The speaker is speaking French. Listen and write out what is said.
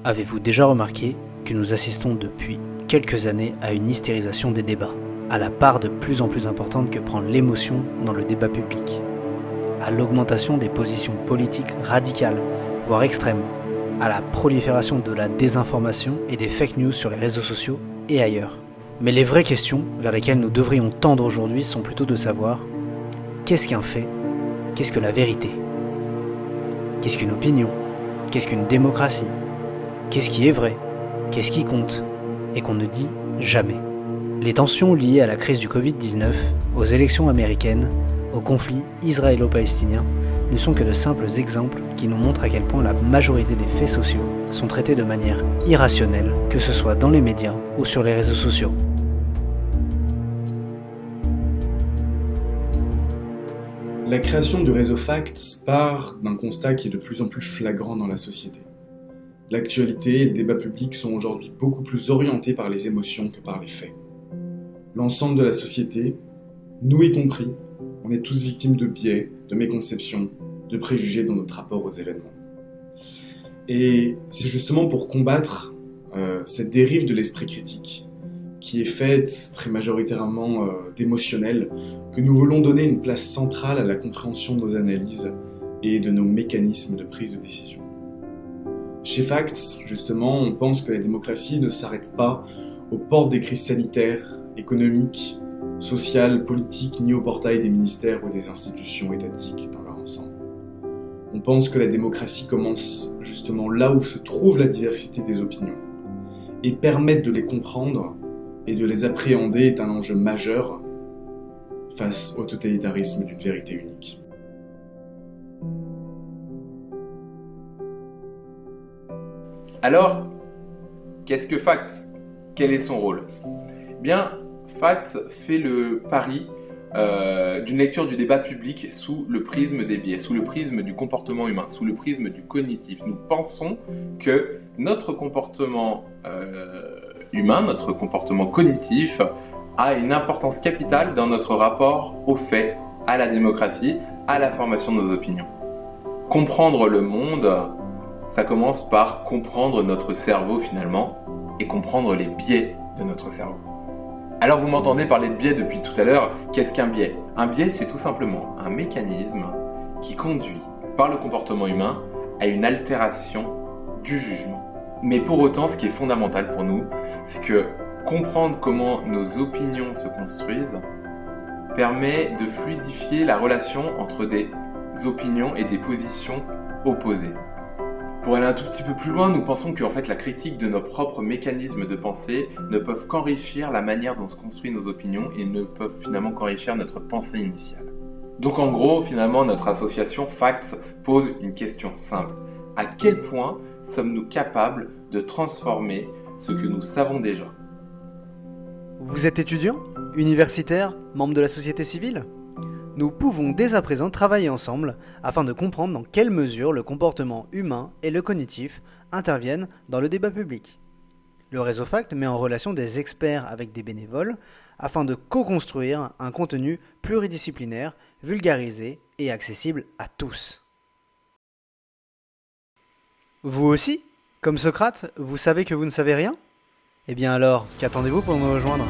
Avez-vous déjà remarqué que nous assistons depuis quelques années à une hystérisation des débats, à la part de plus en plus importante que prend l'émotion dans le débat public, à l'augmentation des positions politiques radicales, voire extrêmes, à la prolifération de la désinformation et des fake news sur les réseaux sociaux et ailleurs. Mais les vraies questions vers lesquelles nous devrions tendre aujourd'hui sont plutôt de savoir qu'est-ce qu'un fait, qu'est-ce que la vérité, qu'est-ce qu'une opinion, qu'est-ce qu'une démocratie, qu'est-ce qui est vrai, qu'est-ce qui compte, et qu'on ne dit jamais. Les tensions liées à la crise du Covid-19, aux élections américaines, au conflit israélo-palestinien ne sont que de simples exemples qui nous montrent à quel point la majorité des faits sociaux sont traités de manière irrationnelle, que ce soit dans les médias ou sur les réseaux sociaux. La création du réseau Facts part d'un constat qui est de plus en plus flagrant dans la société. L'actualité et le débat public sont aujourd'hui beaucoup plus orientés par les émotions que par les faits. L'ensemble de la société, nous y compris, on est tous victimes de biais, de méconceptions, de préjugés dans notre rapport aux événements. Et c'est justement pour combattre cette dérive de l'esprit critique, qui est faite très majoritairement d'émotionnel, que nous voulons donner une place centrale à la compréhension de nos analyses et de nos mécanismes de prise de décision. Chez Facts, justement, on pense que la démocratie ne s'arrête pas aux portes des crises sanitaires, économiques, sociales, politiques, ni au portail des ministères ou des institutions étatiques dans leur ensemble. On pense que la démocratie commence justement là où se trouve la diversité des opinions, et permettre de les comprendre et de les appréhender est un enjeu majeur face au totalitarisme d'une vérité unique. Alors, qu'est-ce que Facts ? Quel est son rôle ? Eh bien, Facts fait le pari d'une lecture du débat public sous le prisme des biais, sous le prisme du comportement humain, sous le prisme du cognitif. Nous pensons que notre comportement humain, notre comportement cognitif, a une importance capitale dans notre rapport aux faits, à la démocratie, à la formation de nos opinions. Comprendre le monde, ça commence par comprendre notre cerveau finalement, et comprendre les biais de notre cerveau. Alors vous m'entendez parler de biais depuis tout à l'heure, qu'est-ce qu'un biais ? Un biais, c'est tout simplement un mécanisme qui conduit, par le comportement humain, à une altération du jugement. Mais pour autant, ce qui est fondamental pour nous, c'est que comprendre comment nos opinions se construisent permet de fluidifier la relation entre des opinions et des positions opposées. Pour aller un tout petit peu plus loin, nous pensons qu'en fait la critique de nos propres mécanismes de pensée ne peuvent qu'enrichir la manière dont se construisent nos opinions et ne peuvent finalement qu'enrichir notre pensée initiale. Donc en gros, finalement, notre association Facts pose une question simple. À quel point sommes-nous capables de transformer ce que nous savons déjà ? Vous êtes étudiant, universitaire, membre de la société civile ? Nous pouvons dès à présent travailler ensemble afin de comprendre dans quelle mesure le comportement humain et le cognitif interviennent dans le débat public. Le réseau Facts met en relation des experts avec des bénévoles afin de co-construire un contenu pluridisciplinaire, vulgarisé et accessible à tous. Vous aussi, comme Socrate, vous savez que vous ne savez rien ? Eh bien alors, qu'attendez-vous pour nous rejoindre ?